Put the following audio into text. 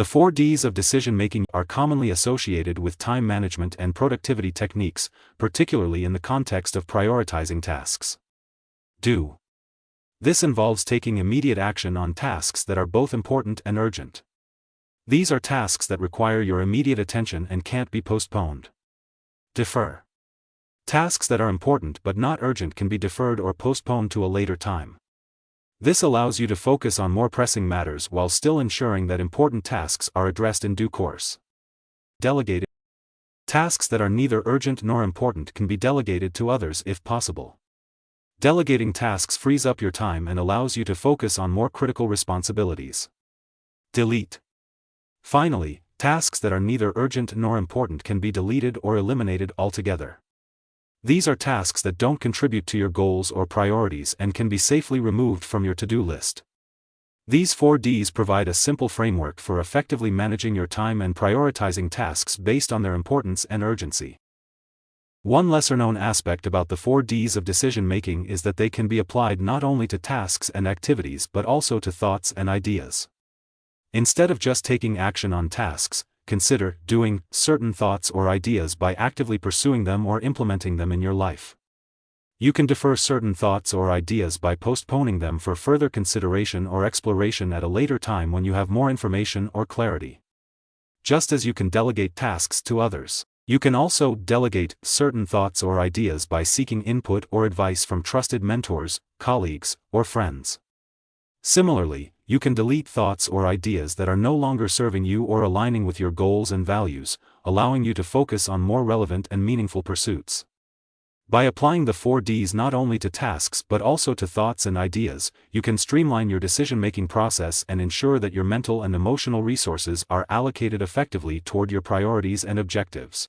The 4Ds of decision-making are commonly associated with time management and productivity techniques, particularly in the context of prioritizing tasks. Do. This involves taking immediate action on tasks that are both important and urgent. These are tasks that require your immediate attention and can't be postponed. Defer. Tasks that are important but not urgent can be deferred or postponed to a later time. This allows you to focus on more pressing matters while still ensuring that important tasks are addressed in due course. Delegate. Tasks that are neither urgent nor important can be delegated to others if possible. Delegating tasks frees up your time and allows you to focus on more critical responsibilities. Delete. Finally, tasks that are neither urgent nor important can be deleted or eliminated altogether. These are tasks that don't contribute to your goals or priorities and can be safely removed from your to-do list. These 4Ds provide a simple framework for effectively managing your time and prioritizing tasks based on their importance and urgency. One lesser-known aspect about the 4Ds of decision-making is that they can be applied not only to tasks and activities but also to thoughts and ideas. Instead of just taking action on tasks, consider doing certain thoughts or ideas by actively pursuing them or implementing them in your life. You can defer certain thoughts or ideas by postponing them for further consideration or exploration at a later time when you have more information or clarity. Just as you can delegate tasks to others, you can also delegate certain thoughts or ideas by seeking input or advice from trusted mentors, colleagues, or friends. Similarly, you can delete thoughts or ideas that are no longer serving you or aligning with your goals and values, allowing you to focus on more relevant and meaningful pursuits. By applying the 4Ds not only to tasks but also to thoughts and ideas, you can streamline your decision-making process and ensure that your mental and emotional resources are allocated effectively toward your priorities and objectives.